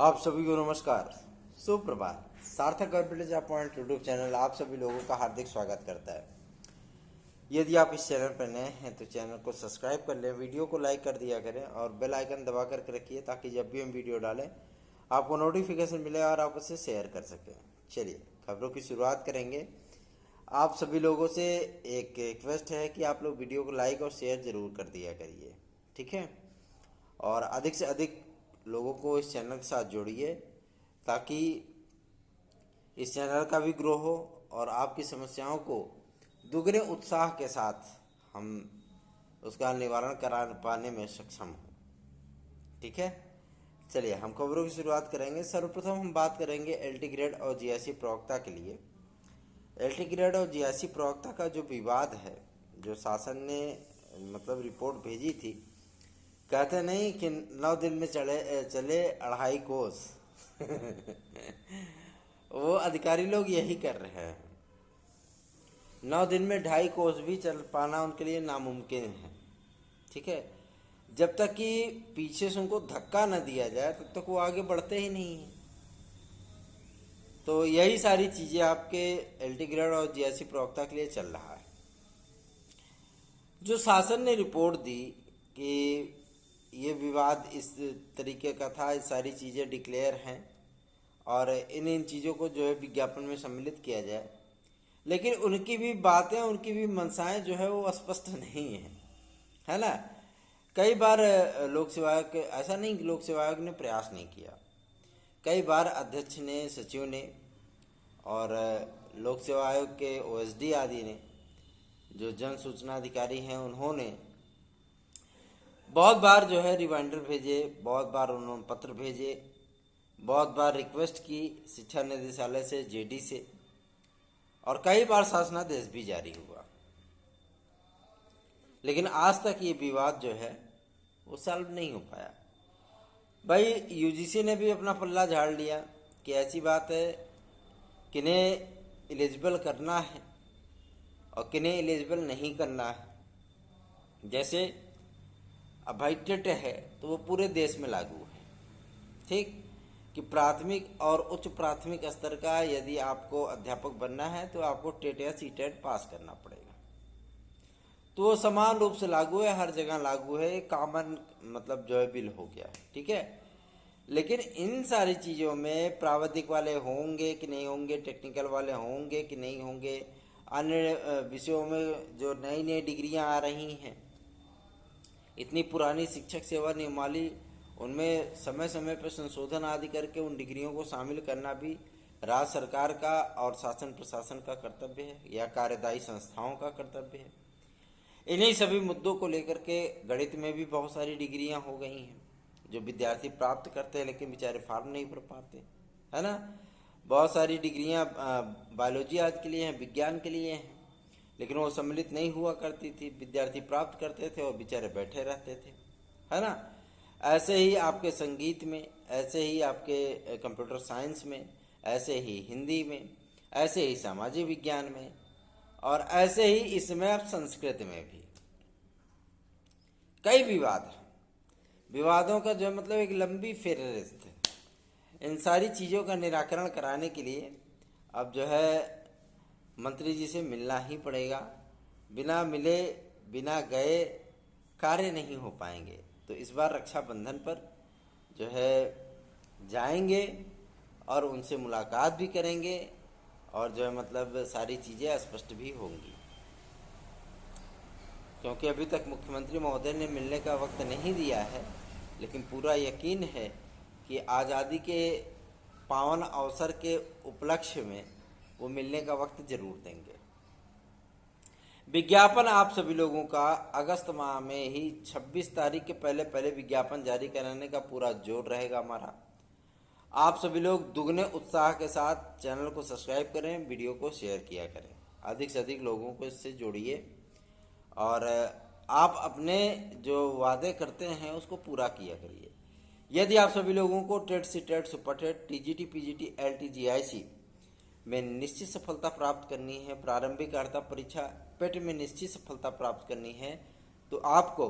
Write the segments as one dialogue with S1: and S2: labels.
S1: आप सभी को नमस्कार, सुप्रभात। सार्थक government job point YouTube channel आप सभी लोगों का हार्दिक स्वागत करता है। यदि आप इस चैनल पर नए हैं तो चैनल को सब्सक्राइब कर लें, वीडियो को लाइक कर दिया करें और बेल आइकन दबा करके रखिए ताकि जब भी हम वीडियो डालें आपको नोटिफिकेशन मिले और आप उसे शेयर कर सकें। चलिए खबरों की शुरुआत करेंगे। आप सभी लोगों से एक रिक्वेस्ट है कि आप लोग वीडियो को लाइक और शेयर ज़रूर कर दिया करिए, ठीक है। और अधिक से अधिक लोगों को इस चैनल के साथ जोड़िए ताकि इस चैनल का भी ग्रो हो और आपकी समस्याओं को दुगने उत्साह के साथ हम उसका निवारण करा पाने में सक्षम हो, ठीक है। चलिए हम खबरों की शुरुआत करेंगे। सर्वप्रथम हम बात करेंगे एलटी ग्रेड और जीआईसी प्रवक्ता के लिए। एलटी ग्रेड और जीआईसी प्रवक्ता का जो विवाद है, जो शासन ने मतलब रिपोर्ट भेजी थी, कहते नहीं कि 9 दिन में चले 2.5 कोस वो अधिकारी लोग यही कर रहे हैं। 9 दिन में 2.5 कोस भी चल पाना उनके लिए नामुमकिन है, ठीक है। जब तक कि पीछे से उनको धक्का न दिया जाए तब तक वो आगे बढ़ते ही नहीं हैं। तो यही सारी चीज़ें आपके एलटी ग्रेड और जीआईसी प्रवक्ता के लिए चल रहा है। जो शासन ने रिपोर्ट दी कि ये विवाद इस तरीके का था, ये सारी चीज़ें डिक्लेयर हैं और इन चीज़ों को जो है विज्ञापन में सम्मिलित किया जाए, लेकिन उनकी भी बातें, उनकी भी मंशाएं जो है वो स्पष्ट नहीं हैं, है ना। कई बार लोक सेवा आयोग ऐसा नहीं कि लोक सेवा आयोग ने प्रयास नहीं किया, कई बार अध्यक्ष ने, सचिव ने और लोक सेवा आयोग के ओएसडी आदि ने, जो जन सूचना अधिकारी हैं, उन्होंने बहुत बार जो है रिमाइंडर भेजे, बहुत बार उन्होंने पत्र भेजे, बहुत बार रिक्वेस्ट की शिक्षा निदेशालय से, जेडी से, और कई बार शासनादेश भी जारी हुआ, लेकिन आज तक ये विवाद जो है वो सॉल्व नहीं हो पाया। भाई यूजीसी ने भी अपना पल्ला झाड़ लिया कि ऐसी बात है किन्हें एलिजिबल करना है और किन्हें एलिजिबल नहीं करना है। जैसे अब भाई टेट है तो वो पूरे देश में लागू है, ठीक, कि प्राथमिक और उच्च प्राथमिक स्तर का यदि आपको अध्यापक बनना है तो आपको टेट या सीटेट पास करना पड़ेगा। तो वो समान रूप से लागू है, हर जगह लागू है, कॉमन मतलब जो है बिल हो गया है, ठीक है। लेकिन इन सारी चीज़ों में प्राविधिक वाले होंगे कि नहीं होंगे, टेक्निकल वाले होंगे कि नहीं होंगे, अन्य विषयों में जो नई नई डिग्रियां आ रही हैं, इतनी पुरानी शिक्षक सेवा नियमावली, उनमें समय समय पर संशोधन आदि करके उन डिग्रियों को शामिल करना भी राज्य सरकार का और शासन प्रशासन का कर्तव्य है या कार्यदायी संस्थाओं का कर्तव्य है। इन्हीं सभी मुद्दों को लेकर के गणित में भी बहुत सारी डिग्रियां हो गई हैं जो विद्यार्थी प्राप्त करते हैं लेकिन बेचारे फॉर्म नहीं भर पाते, है ना। बहुत सारी डिग्रियां बायोलॉजी आदि के लिए हैं, विज्ञान के लिए हैं, लेकिन वो सम्मिलित नहीं हुआ करती थी, विद्यार्थी प्राप्त करते थे और बेचारे बैठे रहते थे, है ना। ऐसे ही आपके संगीत में, ऐसे ही आपके कंप्यूटर साइंस में, ऐसे ही हिंदी में, ऐसे ही सामाजिक विज्ञान में और ऐसे ही इसमें अब संस्कृत में भी कई विवाद हैं। विवादों का जो मतलब एक लंबी फेहरिस्त है। इन सारी चीज़ों का निराकरण कराने के लिए अब जो है मंत्री जी से मिलना ही पड़ेगा। बिना मिले, बिना गए कार्य नहीं हो पाएंगे। तो इस बार रक्षाबंधन पर जो है जाएंगे और उनसे मुलाकात भी करेंगे और जो है मतलब सारी चीज़ें स्पष्ट भी होंगी, क्योंकि अभी तक मुख्यमंत्री महोदय ने मिलने का वक्त नहीं दिया है, लेकिन पूरा यकीन है कि आज़ादी के पावन अवसर के उपलक्ष्य में वो मिलने का वक्त जरूर देंगे। विज्ञापन आप सभी लोगों का अगस्त माह में ही 26 तारीख के पहले पहले विज्ञापन जारी कराने का पूरा जोर रहेगा हमारा। आप सभी लोग दुगने उत्साह के साथ चैनल को सब्सक्राइब करें, वीडियो को शेयर किया करें, अधिक से अधिक लोगों को इससे जोड़िए और आप अपने जो वादे करते हैं उसको पूरा किया करिए। यदि आप सभी लोगों को TET, CTET, super TET, TGT, PGT, LT, GIC में निश्चित सफलता प्राप्त करनी है, प्रारंभिक अर्हता परीक्षा पेट में निश्चित सफलता प्राप्त करनी है, तो आपको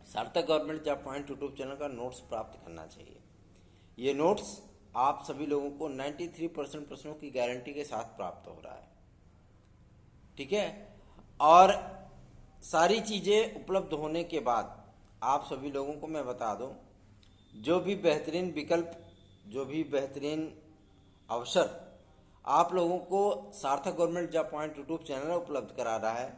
S1: सार्थक government job point YouTube channel का नोट्स प्राप्त करना चाहिए। ये नोट्स आप सभी लोगों को 93% प्रश्नों की गारंटी के साथ प्राप्त हो रहा है। ठीक है, और सारी चीज़ें उपलब्ध होने के बाद आप सभी लोगों को मैं बता दूं, जो भी बेहतरीन विकल्प, जो भी बेहतरीन अवसर आप लोगों को सार्थक government job point YouTube channel उपलब्ध करा रहा है,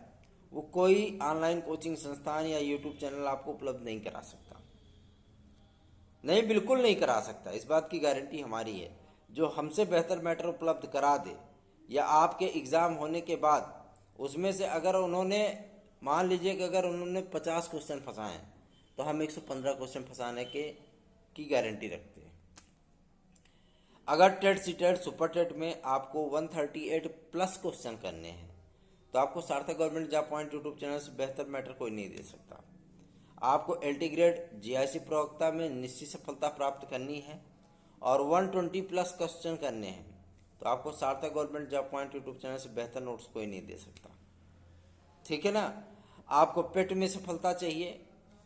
S1: वो कोई ऑनलाइन कोचिंग संस्थान या यूट्यूब चैनल आपको उपलब्ध नहीं करा सकता। नहीं, बिल्कुल नहीं करा सकता, इस बात की गारंटी हमारी है। जो हमसे बेहतर मैटर उपलब्ध करा दे, या आपके एग्ज़ाम होने के बाद उसमें से अगर उन्होंने, मान लीजिए कि अगर उन्होंने 50 क्वेश्चन फंसाए तो हम 115 क्वेश्चन फंसाने की गारंटी रखते हैं। अगर टेट सीटेट सुपर टेट में आपको 138 प्लस क्वेश्चन करने हैं तो आपको सार्थक government job point YouTube channel से बेहतर मैटर कोई नहीं दे सकता। आपको एलटी ग्रेड जीआईसी प्रवक्ता में निश्चित सफलता प्राप्त करनी है और 120 प्लस क्वेश्चन करने हैं तो आपको सार्थक government job point YouTube channel से बेहतर नोट्स कोई नहीं दे सकता। ठीक है ना। आपको पेट में सफलता चाहिए,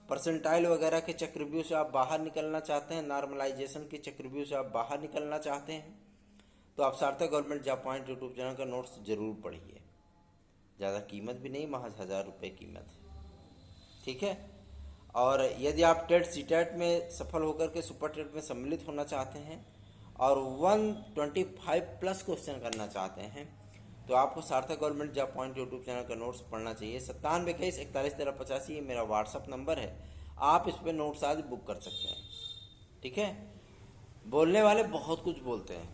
S1: परसेंटाइल वगैरह के चक्रव्यूह से आप बाहर निकलना चाहते हैं, नॉर्मलाइजेशन के चक्रव्यूह से आप बाहर निकलना चाहते हैं, तो आप Sarthak government job point YouTube channel का नोट्स जरूर पढ़िए। ज़्यादा कीमत भी नहीं, महज 1000 रुपये कीमत है। ठीक है। और यदि आप टेट सीटेट में सफल होकर के सुपर टेट में सम्मिलित होना चाहते हैं और 125 प्लस क्वेश्चन करना चाहते हैं तो आपको सार्थक government job point YouTube channel का नोट्स पढ़ना चाहिए। 9721411385 ये मेरा व्हाट्सअप नंबर है, आप इस पर नोट्स आज बुक कर सकते हैं। ठीक है। बोलने वाले बहुत कुछ बोलते हैं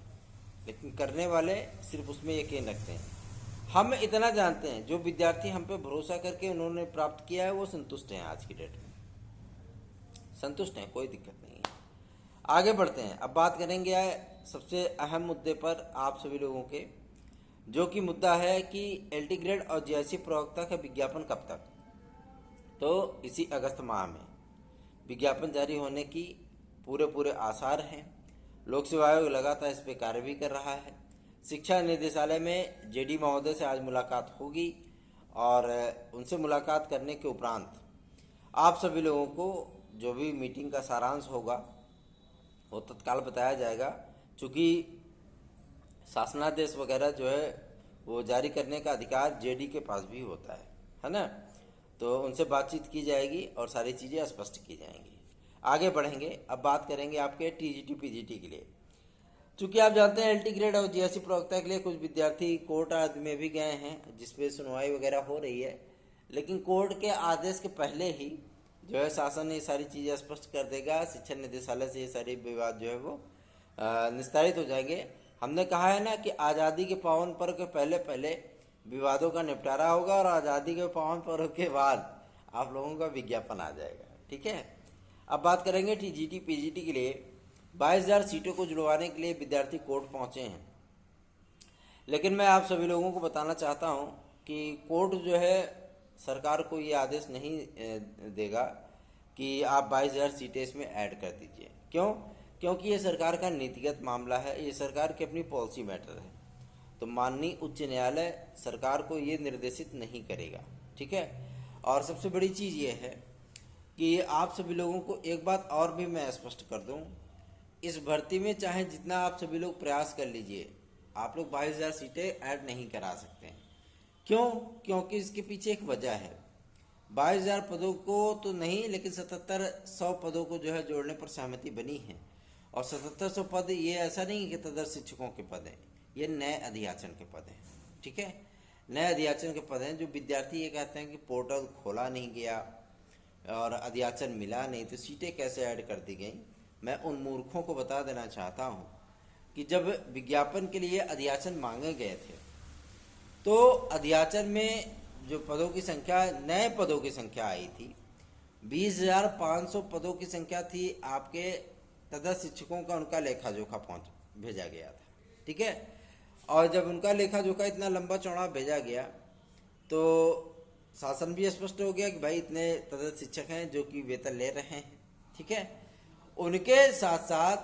S1: लेकिन करने वाले सिर्फ उसमें यकीन रखते हैं। हम इतना जानते हैं, जो विद्यार्थी हम पे भरोसा करके उन्होंने प्राप्त किया है वो संतुष्ट हैं, आज की डेट में संतुष्ट हैं, कोई दिक्कत नहीं है। आगे बढ़ते हैं। अब बात करेंगे सबसे अहम मुद्दे पर आप सभी लोगों के, जो कि मुद्दा है कि एलटी ग्रेड और जीआईसी प्रवक्ता का विज्ञापन कब तक। तो इसी अगस्त माह में विज्ञापन जारी होने की पूरे आसार हैं। लोक सेवा आयोग लगातार इस पर कार्य भी कर रहा है। शिक्षा निदेशालय में जेडी महोदय से आज मुलाकात होगी और उनसे मुलाकात करने के उपरांत आप सभी लोगों को जो भी मीटिंग का सारांश होगा वो तत्काल बताया जाएगा। चूँकि शासनादेश वगैरह जो है वो जारी करने का अधिकार जेडी के पास भी होता है ना। तो उनसे बातचीत की जाएगी और सारी चीज़ें स्पष्ट की जाएंगी। आगे बढ़ेंगे। अब बात करेंगे आपके टीजीटी पीजीटी के लिए। चूँकि आप जानते हैं एलटी ग्रेड और जीआईसी प्रवक्ता के लिए कुछ विद्यार्थी कोर्ट आदि में भी गए हैं जिसपे सुनवाई वगैरह हो रही है, लेकिन कोर्ट के आदेश के पहले ही जो है शासन ये सारी चीज़ें स्पष्ट कर देगा। शिक्षा निदेशालय से ये सारे विवाद जो है वो निस्तारित हो जाएंगे। हमने कहा है ना कि आज़ादी के पावन पर्व के पहले पहले विवादों का निपटारा होगा और आज़ादी के पावन पर्व के बाद आप लोगों का विज्ञापन आ जाएगा। ठीक है। अब बात करेंगे टीजीटी पीजीटी के लिए। 22,000 सीटों को जुड़वाने के लिए विद्यार्थी कोर्ट पहुंचे हैं, लेकिन मैं आप सभी लोगों को बताना चाहता हूं कि कोर्ट जो है सरकार को ये आदेश नहीं देगा कि आप 22,000 सीटें इसमें ऐड कर दीजिए। क्यों? क्योंकि ये सरकार का नीतिगत मामला है, ये सरकार की अपनी पॉलिसी मैटर है। तो माननीय उच्च न्यायालय सरकार को ये निर्देशित नहीं करेगा। ठीक है। और सबसे बड़ी चीज़ ये है कि आप सभी लोगों को एक बात और भी मैं स्पष्ट कर दूं, इस भर्ती में चाहे जितना आप सभी लोग प्रयास कर लीजिए, आप लोग 22,000 सीटें ऐड नहीं करा सकते हैं। क्यों? क्योंकि इसके पीछे एक वजह है। 22,000 पदों को तो नहीं, लेकिन 7700 पदों को जो है जोड़ने पर सहमति बनी है। और 7700 पद ये ऐसा नहीं कि तदर्थ शिक्षकों के पद हैं, ये नए अध्याचन के पद हैं। ठीक है। नए अध्याचन के पद हैं। जो विद्यार्थी ये कहते हैं कि पोर्टल खोला नहीं गया और अध्याचन मिला नहीं तो सीटें कैसे ऐड कर दी गई, मैं उन मूर्खों को बता देना चाहता हूँ कि जब विज्ञापन के लिए अध्याचन मांगे गए थे तो अध्याचन में जो पदों की संख्या, नए पदों की संख्या आई थी, 20,500 पदों की संख्या थी। आपके तदर्थ शिक्षकों का उनका लेखा जोखा भेजा गया था। ठीक है। और जब उनका लेखा जोखा इतना लंबा चौड़ा भेजा गया तो शासन भी स्पष्ट हो गया कि भाई इतने तदर्थ शिक्षक हैं जो कि वेतन ले रहे हैं। ठीक है। उनके साथ साथ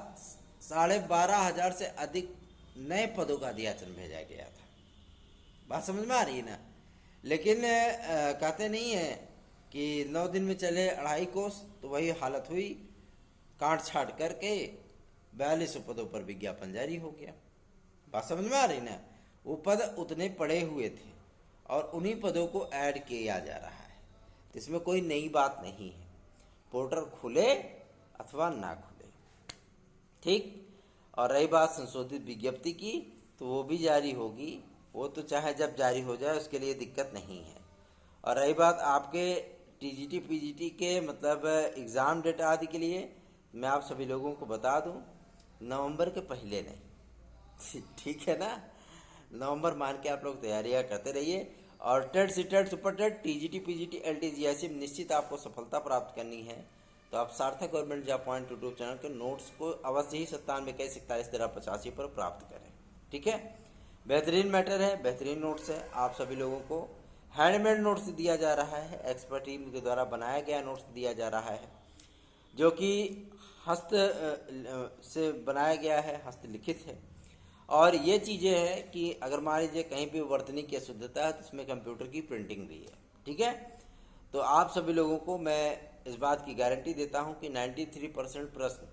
S1: 12,500 से अधिक नए पदों का अध्याचन भेजा गया था। बात समझ में आ रही है ना। लेकिन कहते नहीं है कि 9 दिन में चले 2.5 कोस, तो वही हालत हुई। काट छाट करके 4200 पदों पर विज्ञापन जारी हो गया। बात समझ में आ रही ना? वो पद उतने पड़े हुए थे और उन्हीं पदों को ऐड किया जा रहा है, तो इसमें कोई नई बात नहीं है। पोर्टल खुले अथवा ना खुले, ठीक। और रही बात संशोधित विज्ञप्ति की, तो वो भी जारी होगी, वो तो चाहे जब जारी हो जाए उसके लिए दिक्कत नहीं है। और रही बात आपके टीजीटी पीजीटी के मतलब एग्ज़ाम डेट आदि के लिए, मैं आप सभी लोगों को बता दूं, नवंबर के पहले नहीं, ठीक है ना? नवंबर मान के आप लोग तैयारियां करते रहिए। और TET CTET super TET TGT PGT एलटीजीएससी निश्चित आपको सफलता प्राप्त करनी है, तो आप Sarthak government job point YouTube channel के नोट्स को अवश्य ही 9721411385 पर प्राप्त करें, ठीक है। बेहतरीन मैटर है, बेहतरीन नोट्स है, आप सभी लोगों को हैंडमेड नोट्स दिया जा रहा है, एक्सपर्ट टीम के द्वारा बनाया गया नोट्स दिया जा रहा है, जो कि हस्त से बनाया गया है, हस्तलिखित है। और ये चीज़ें हैं कि अगर मान लीजिए कहीं भी वर्तनी की अशुद्धता है तो इसमें कंप्यूटर की प्रिंटिंग भी है, ठीक है। तो आप सभी लोगों को मैं इस बात की गारंटी देता हूं कि 93% प्रश्न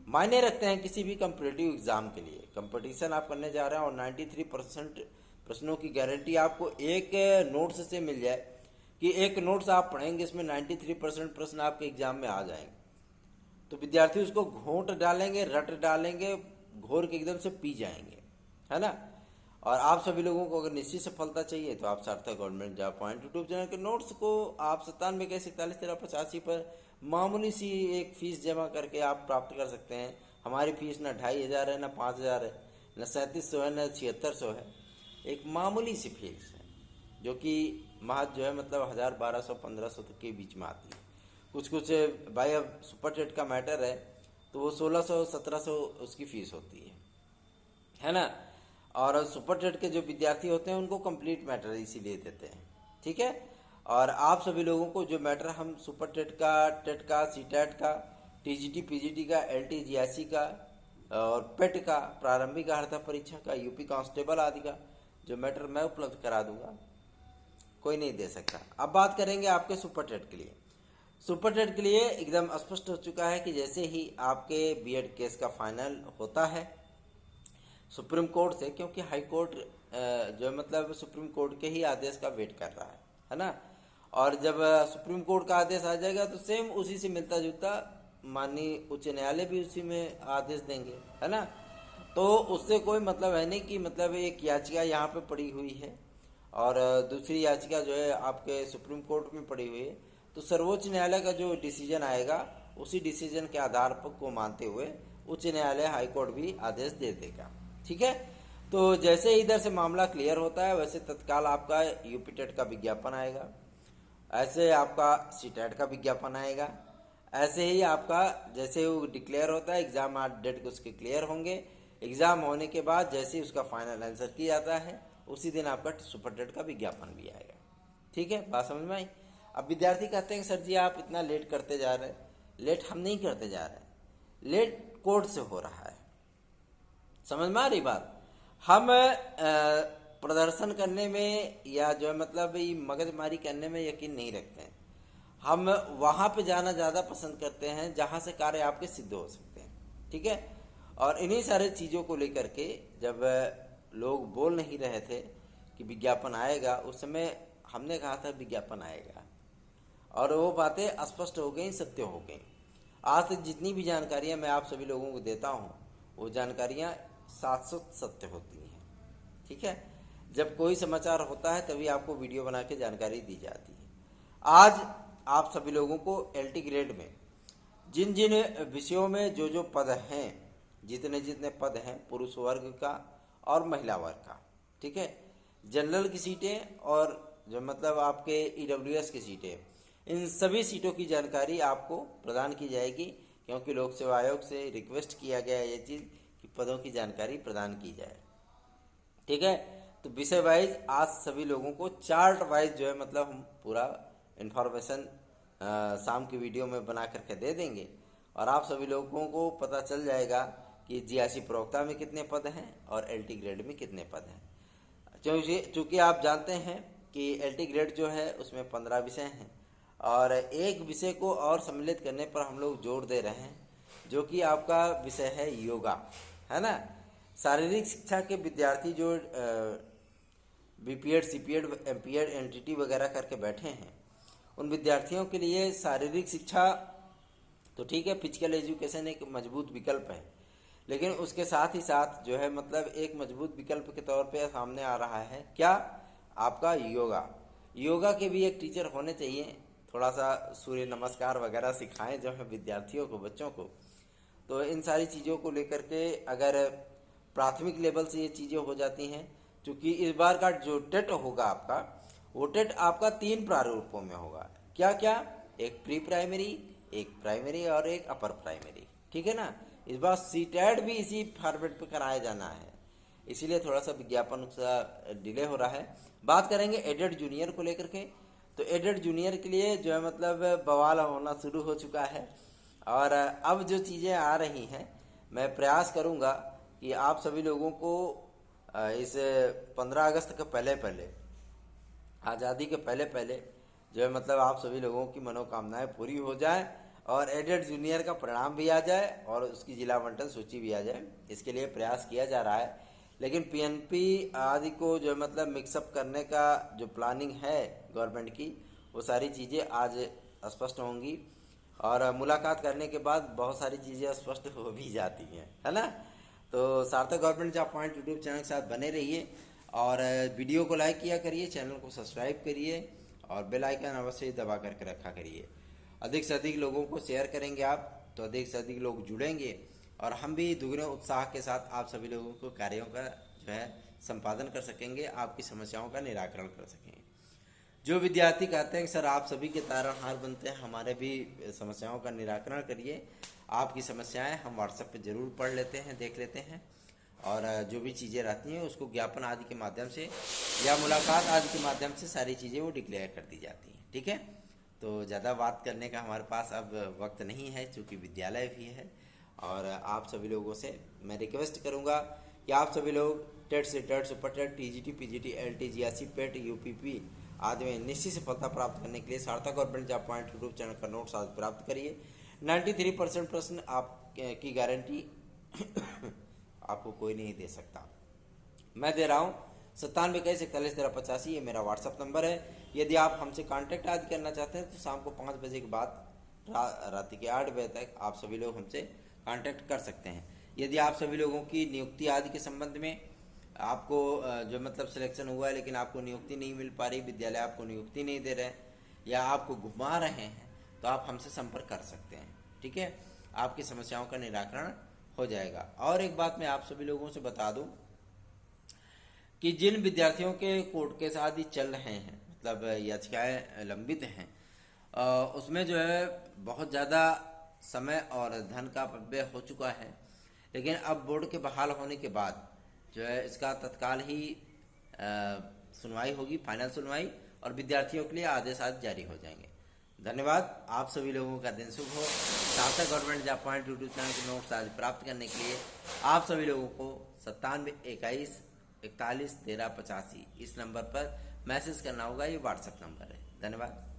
S1: मायने रखते हैं किसी भी कम्पिटिटिव एग्ज़ाम के लिए। कंपटीशन आप करने जा रहे हैं और 93% प्रश्नों की गारंटी आपको एक नोट्स से मिल जाए कि एक नोट्स आप पढ़ेंगे, इसमें 93% प्रश्न आपके एग्जाम में आ जाएंगे, तो विद्यार्थी उसको घोंट डालेंगे, रट डालेंगे, घोर के एकदम से पी जाएंगे, है ना। और आप सभी लोगों को अगर निश्चित सफलता चाहिए तो आप Sarthak government job point YouTube channel के नोट्स को आप 9721411385 पर मामूली सी एक फीस जमा करके आप प्राप्त कर सकते हैं। हमारी फीस ना 2500 है, ना 5000 है, ना 3700 है, ना 7600 है। एक मामूली सी फीस है जो कि महज जो है मतलब 1000, 1200, 1500 तक के बीच में आती है। कुछ कुछ भाई अब सुपर टेट का मैटर है तो वो 1600, 1700 उसकी फीस होती है ना। और सुपर टेट के जो विद्यार्थी होते हैं उनको कंप्लीट मैटर इसीलिए देते हैं, ठीक है। और आप सभी लोगों को जो मैटर हम सुपर टेट का, सीटेट का, टीजीटी पीजीटी का, एलटीजीएससी का और पेट का, प्रारंभिक अर्हता परीक्षा का, यूपी कांस्टेबल आदि का जो मैटर मैं उपलब्ध करा दूंगा, कोई नहीं दे सकता। अब बात करेंगे आपके सुपर टेट के लिए। सुपर टेट के लिए एकदम स्पष्ट हो चुका है कि जैसे ही आपके बीएड केस का फाइनल होता है सुप्रीम कोर्ट से, क्योंकि हाई कोर्ट जो मतलब सुप्रीम कोर्ट के ही आदेश का वेट कर रहा है ना। और जब सुप्रीम कोर्ट का आदेश आ जाएगा तो सेम उसी से मिलता जुलता माननीय उच्च न्यायालय भी उसी में आदेश देंगे, है ना। तो उससे कोई मतलब है नहीं कि मतलब एक याचिका यहाँ पे पड़ी हुई है और दूसरी याचिका जो है आपके सुप्रीम कोर्ट में पड़ी हुई है, तो सर्वोच्च न्यायालय का जो डिसीजन आएगा उसी डिसीजन के आधार पर को मानते हुए उच्च न्यायालय हाई कोर्ट भी आदेश दे देगा, ठीक है। तो जैसे इधर से मामला क्लियर होता है वैसे तत्काल आपका यूपी टेट का विज्ञापन आएगा, ऐसे आपका सीटेट का विज्ञापन आएगा, ऐसे ही आपका जैसे वो डिक्लेयर होता है एग्जाम डेट को उसके क्लियर होंगे। एग्जाम होने के बाद जैसे ही उसका फाइनल आंसर किया जाता है उसी दिन आपका सुपर टेट का विज्ञापन भी आएगा, ठीक है। बात समझ में आई? अब विद्यार्थी कहते हैं सर जी आप इतना लेट करते जा रहे हैं। लेट हम नहीं करते जा रहे, लेट कोर्ट से हो रहा है, समझ में आ रही बात। हम प्रदर्शन करने में या जो है मतलब मगजमारी करने में यकीन नहीं रखते हैं। हम वहाँ पे जाना ज़्यादा पसंद करते हैं जहाँ से कार्य आपके सिद्ध हो सकते हैं, ठीक है। और इन्हीं सारे चीज़ों को लेकर के जब लोग बोल नहीं रहे थे कि विज्ञापन आएगा, उस समय हमने कहा था विज्ञापन आएगा और वो बातें स्पष्ट हो गई, सत्य हो गई। आज तक जितनी भी जानकारियाँ मैं आप सभी लोगों को देता हूँ वो जानकारियाँ 700 सत्य होती हैं, ठीक है। जब कोई समाचार होता है तभी आपको वीडियो बना के जानकारी दी जाती है। आज आप सभी लोगों को एलटी ग्रेड में जिन जिन विषयों में जो जो पद हैं, जितने जितने पद हैं पुरुष वर्ग का और महिला वर्ग का, ठीक है, जनरल की सीटें और जो मतलब आपके ईडब्ल्यूएस की सीटें, इन सभी सीटों की जानकारी आपको प्रदान की जाएगी, क्योंकि लोक सेवा आयोग से रिक्वेस्ट किया गया है ये चीज़ कि पदों की जानकारी प्रदान की जाए, ठीक है। तो विषय वाइज आज सभी लोगों को चार्ट वाइज जो है मतलब हम पूरा इन्फॉर्मेशन शाम की वीडियो में बना करके दे देंगे और आप सभी लोगों को पता चल जाएगा कि जीआईसी प्रवक्ता में कितने पद हैं और एलटी ग्रेड में कितने पद हैं। चूँकि आप जानते हैं कि एलटी ग्रेड जो है उसमें 15 विषय हैं और एक विषय को और सम्मिलित करने पर हम लोग जोर दे रहे हैं। जो कि आपका विषय है योगा, है ना। शारीरिक शिक्षा के विद्यार्थी जो बीपीएड, सीपीएड, एमपीएड, एनटीटी वगैरह करके बैठे हैं, उन विद्यार्थियों के लिए शारीरिक शिक्षा तो ठीक है, फिजिकल एजुकेशन एक मजबूत विकल्प है, लेकिन उसके साथ ही साथ जो है मतलब एक मजबूत विकल्प के तौर पे सामने आ रहा है क्या, आपका योगा। योगा के भी एक टीचर होने चाहिए, थोड़ा सा सूर्य नमस्कार वगैरह सिखाएं जो है विद्यार्थियों को, बच्चों को। तो इन सारी चीज़ों को लेकर के अगर प्राथमिक लेवल से ये चीज़ें हो जाती हैं, क्योंकि इस बार का जो टेट होगा आपका, वो टेट आपका 3 प्रारूपों में होगा। क्या क्या, एक प्री प्राइमरी, एक प्राइमरी और एक अपर प्राइमरी, ठीक है ना। इस बार सीटेट भी इसी फॉर्मेट पे कराया जाना है, इसीलिए थोड़ा सा विज्ञापन का डिले हो रहा है। बात करेंगे एडेड जूनियर को लेकर के, तो एडेड जूनियर के लिए जो है मतलब बवाल होना शुरू हो चुका है, और अब जो चीज़ें आ रही हैं, मैं प्रयास करूंगा कि आप सभी लोगों को इस 15 अगस्त के पहले पहले, आज़ादी के पहले पहले जो है मतलब आप सभी लोगों की मनोकामनाएं पूरी हो जाए और एडेड जूनियर का परिणाम भी आ जाए और उसकी जिला आवंटन सूची भी आ जाए। इसके लिए प्रयास किया जा रहा है, लेकिन पीएनपी आदि को जो है मतलब मिक्सअप करने का जो प्लानिंग है गवर्नमेंट की, वो सारी चीज़ें आज स्पष्ट होंगी, और मुलाकात करने के बाद बहुत सारी चीज़ें स्पष्ट हो भी जाती हैं, है ना। तो सार्थक government job point YouTube channel के साथ बने रहिए, और वीडियो को लाइक किया करिए, चैनल को सब्सक्राइब करिए, और बेल आइकन अवश्य दबा करके रखा करिए। अधिक से अधिक लोगों को शेयर करेंगे आप, तो अधिक से अधिक लोग जुड़ेंगे, और हम भी दुगने उत्साह के साथ आप सभी लोगों को कार्यों का जो है संपादन कर सकेंगे, आपकी समस्याओं का निराकरण कर सकेंगे। जो विद्यार्थी कहते हैं कि सर आप सभी के तारणहार बनते हैं, हमारे भी समस्याओं का निराकरण करिए, आपकी समस्याएं हम व्हाट्सएप पे ज़रूर पढ़ लेते हैं, देख लेते हैं, और जो भी चीज़ें रहती हैं उसको ज्ञापन आदि के माध्यम से या मुलाकात आदि के माध्यम से सारी चीज़ें वो डिक्लेयर कर दी जाती हैं, ठीक है। तो ज़्यादा बात करने का हमारे पास अब वक्त नहीं है, चूँकि विद्यालय भी है, और आप सभी लोगों से मैं रिक्वेस्ट करूँगा कि आप सभी लोग टेट से TET, super TET, TGT, PGT, LT, GRC, PET, UPP आदि में निश्चित सफलता प्राप्त करने के लिए Sarthak government job point YouTube channel का नोट्स आज प्राप्त करिए। 93% प्रश्न आपकी गारंटी आपको कोई नहीं दे सकता, मैं दे रहा हूँ। 9721411385 ये मेरा व्हाट्सअप नंबर है। यदि आप हमसे कांटेक्ट आदि करना चाहते हैं तो शाम को 5 बजे के बाद रात के 8 बजे तक आप सभी लोग हमसे कांटेक्ट कर सकते हैं। यदि आप सभी लोगों की नियुक्ति आदि के संबंध में आपको जो मतलब सिलेक्शन हुआ है लेकिन आपको नियुक्ति नहीं मिल पा रही, विद्यालय आपको नियुक्ति नहीं दे रहे हैं या आपको घुमा रहे हैं, तो आप हमसे संपर्क कर सकते हैं, ठीक है। आपकी समस्याओं का निराकरण हो जाएगा। और एक बात मैं आप सभी लोगों से बता दूं कि जिन विद्यार्थियों के कोर्ट केस आदि चल रहे हैं, मतलब याचिकाएं लंबित हैं, उसमें जो है बहुत ज़्यादा समय और धन का अपव्यय हो चुका है, लेकिन अब बोर्ड के बहाल होने के बाद जो है इसका तत्काल ही सुनवाई होगी, फाइनल सुनवाई, और विद्यार्थियों के लिए आदेश आज जारी हो जाएंगे। धन्यवाद, आप सभी लोगों का दिन शुभ हो। सार्थक government job point YouTube channel के नोट्स आज प्राप्त करने के लिए आप सभी लोगों को 9721411385 इस नंबर पर मैसेज करना होगा, ये व्हाट्सएप नंबर है। धन्यवाद।